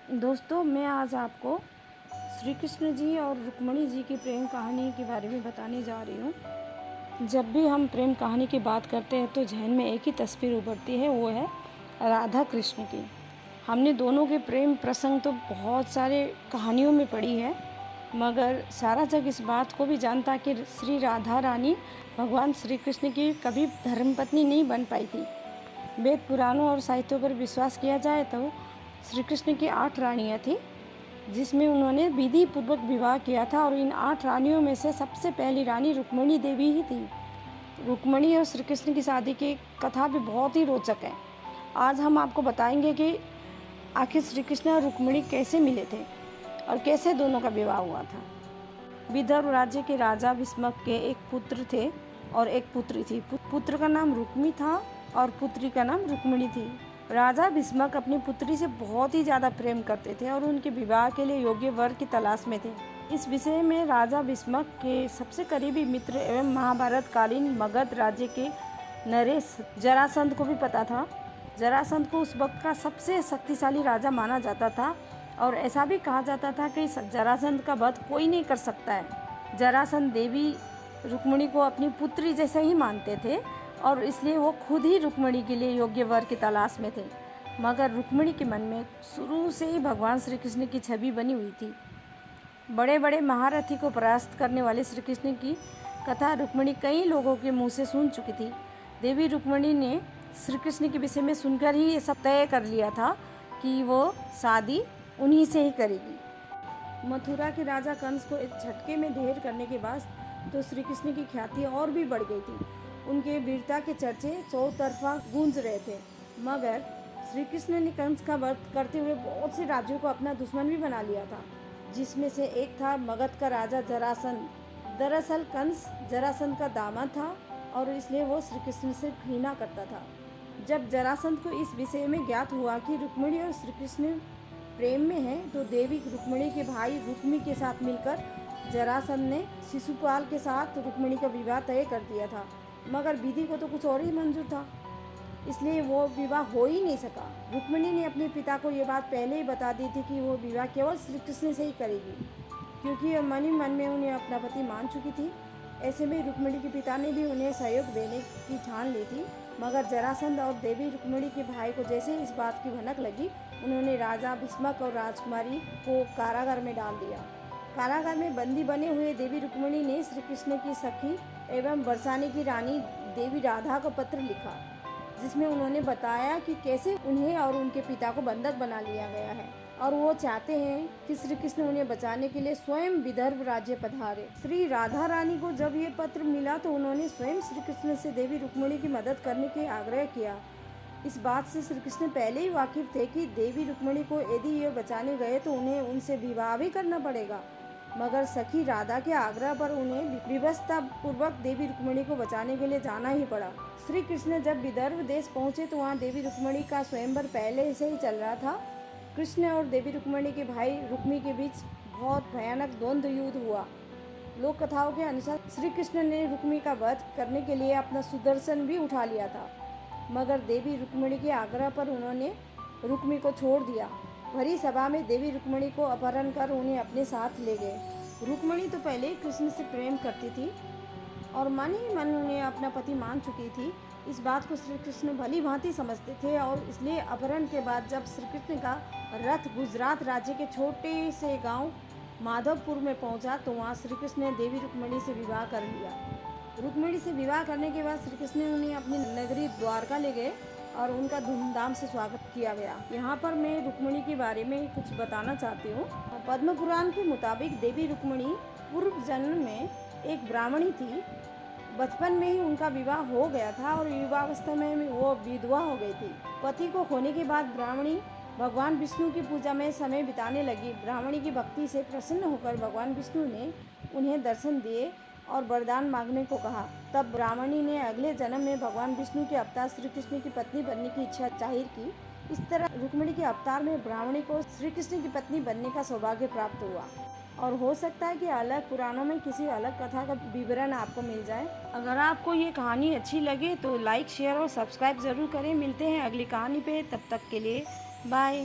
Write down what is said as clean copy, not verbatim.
दोस्तों, मैं आज आपको श्री कृष्ण जी और रुक्मिणी जी की प्रेम कहानी के बारे में बताने जा रही हूँ। जब भी हम प्रेम कहानी की बात करते हैं तो जहन में एक ही तस्वीर उभरती है, वो है राधा कृष्ण की। हमने दोनों के प्रेम प्रसंग तो बहुत सारे कहानियों में पढ़ी है, मगर सारा जग इस बात को भी जानता कि श्री राधा रानी भगवान श्री कृष्ण की कभी धर्मपत्नी नहीं बन पाई थी। वेद पुराणों और साहित्यों पर विश्वास किया जाए तो श्री कृष्ण की 8 रानियाँ थीं, जिसमें उन्होंने विधि पूर्वक विवाह किया था। और इन 8 रानियों में से सबसे पहली रानी रुक्मिणी देवी ही थी। रुक्मिणी और श्री कृष्ण की शादी की कथा भी बहुत ही रोचक है। आज हम आपको बताएंगे कि आखिर श्री कृष्ण और रुक्मिणी कैसे मिले थे और कैसे दोनों का विवाह हुआ था। विदर्भ राज्य के राजा भीष्मक के एक पुत्र थे और एक पुत्री थी। पुत्र का नाम रुक्मी था और पुत्री का नाम रुक्मिणी थी। राजा भीष्मक अपनी पुत्री से बहुत ही ज़्यादा प्रेम करते थे और उनके विवाह के लिए योग्य वर की तलाश में थे। इस विषय में राजा भीष्मक के सबसे करीबी मित्र एवं महाभारत कालीन मगध राज्य के नरेश जरासंध को भी पता था। जरासंध को उस वक्त का सबसे शक्तिशाली राजा माना जाता था और ऐसा भी कहा जाता था कि जरासंध का वध कोई नहीं कर सकता है। जरासंध देवी रुक्मिणी को अपनी पुत्री जैसे ही मानते थे और इसलिए वो खुद ही रुक्मिणी के लिए योग्य वर की तलाश में थे। मगर रुक्मिणी के मन में शुरू से ही भगवान श्री कृष्ण की छवि बनी हुई थी। बड़े बड़े महारथी को परास्त करने वाले श्री कृष्ण की कथा रुक्मिणी कई लोगों के मुंह से सुन चुकी थी। देवी रुक्मिणी ने श्री कृष्ण के विषय में सुनकर ही ये सब तय कर लिया था कि वो शादी उन्हीं से ही करेगी। मथुरा के राजा कंस को एक झटके में ढेर करने के बाद तो श्री कृष्ण की ख्याति और भी बढ़ गई थी। उनके वीरता के चर्चे चौतरफा गूंज रहे थे। मगर श्री कृष्ण ने कंस का वध करते हुए बहुत से राज्यों को अपना दुश्मन भी बना लिया था, जिसमें से एक था मगध का राजा जरासंध। दरअसल कंस जरासंध का दामाद था और इसलिए वो श्री कृष्ण से घृणा करता था। जब जरासंध को इस विषय में ज्ञात हुआ कि रुक्मिणी और श्री कृष्ण प्रेम में है, तो देवी रुक्मिणी के भाई रुक्मी के साथ मिलकर जरासंध ने शिशुपाल के साथ रुक्मिणी का विवाह तय कर दिया था। मगर विधि को तो कुछ और ही मंजूर था, इसलिए वो विवाह हो ही नहीं सका। रुक्मिणी ने अपने पिता को ये बात पहले ही बता दी थी कि वो विवाह केवल श्री कृष्ण से ही करेगी, क्योंकि मन ही मन में उन्हें अपना पति मान चुकी थी। ऐसे में रुक्मिणी के पिता ने भी उन्हें सहयोग देने की ठान ली थी। मगर जरासंध और देवी रुक्मिणी के भाई को जैसे इस बात की भनक लगी, उन्होंने राजा भीष्मक और राजकुमारी को कारागार में डाल दिया। कारागार में बंदी बने हुए देवी रुक्मिणी ने श्री कृष्ण की सखी एवं बरसाने की रानी देवी राधा को पत्र लिखा, जिसमें उन्होंने बताया कि कैसे उन्हें और उनके पिता को बंधक बना लिया गया है और वो चाहते हैं कि श्री कृष्ण उन्हें बचाने के लिए स्वयं विदर्भ राज्य पधारे। श्री राधा रानी को जब ये पत्र मिला तो उन्होंने स्वयं श्री कृष्ण से देवी रुक्मिणी की मदद करने के आग्रह किया। इस बात से श्री कृष्ण पहले ही वाकिफ थे कि देवी रुक्मिणी को यदि ये बचाने गए तो उन्हें उनसे विवाह भी करना पड़ेगा। मगर सखी राधा के आग्रह पर उन्हें विवशता पूर्वक देवी रुक्मिणी को बचाने के लिए जाना ही पड़ा। श्री कृष्ण जब विदर्भ देश पहुंचे तो वहां देवी रुक्मिणी का स्वयंवर पहले से ही चल रहा था। कृष्ण और देवी रुक्मिणी के भाई रुक्मी के बीच बहुत भयानक द्वंद्व युद्ध हुआ। लोक कथाओं के अनुसार श्री कृष्ण ने रुक्मी का वध करने के लिए अपना सुदर्शन भी उठा लिया था, मगर देवी रुक्मिणी के आग्रह पर उन्होंने रुक्मी को छोड़ दिया। भरी सभा में देवी रुक्मिणी को अपहरण कर उन्हें अपने साथ ले गए। रुक्मिणी तो पहले ही कृष्ण से प्रेम करती थी और मन ही मन उन्हें अपना पति मान चुकी थी। इस बात को श्री कृष्ण भली भांति समझते थे और इसलिए अपहरण के बाद जब श्री कृष्ण का रथ गुजरात राज्य के छोटे से गांव माधवपुर में पहुंचा तो वहां श्री कृष्ण ने देवी रुक्मिणी से विवाह कर लिया। रुक्मिणी से विवाह करने के बाद श्री कृष्ण ने उन्हें अपनी नगरी द्वारका ले गए और उनका धूमधाम से स्वागत किया गया। यहाँ पर मैं रुक्मिणी के बारे में कुछ बताना चाहती हूँ। पद्म पुराण के मुताबिक देवी रुक्मिणी पूर्व जन्म में एक ब्राह्मणी थी। बचपन में ही उनका विवाह हो गया था और युवावस्था में वो विधवा हो गई थी। पति को खोने के बाद ब्राह्मणी भगवान विष्णु की पूजा में समय बिताने लगी। ब्राह्मणी की भक्ति से प्रसन्न होकर भगवान विष्णु ने उन्हें दर्शन दिए और वरदान मांगने को कहा। तब ब्राह्मणी ने अगले जन्म में भगवान विष्णु के अवतार श्री कृष्ण की पत्नी बनने की इच्छा जाहिर की। इस तरह रुक्मिणी के अवतार में ब्राह्मणी को श्री कृष्ण की पत्नी बनने का सौभाग्य प्राप्त हुआ। और हो सकता है कि अलग पुराणों में किसी अलग कथा का विवरण आपको मिल जाए। अगर आपको ये कहानी अच्छी लगे तो लाइक, शेयर और सब्सक्राइब जरूर करें। मिलते हैं अगली कहानी पे, तब तक के लिए बाय।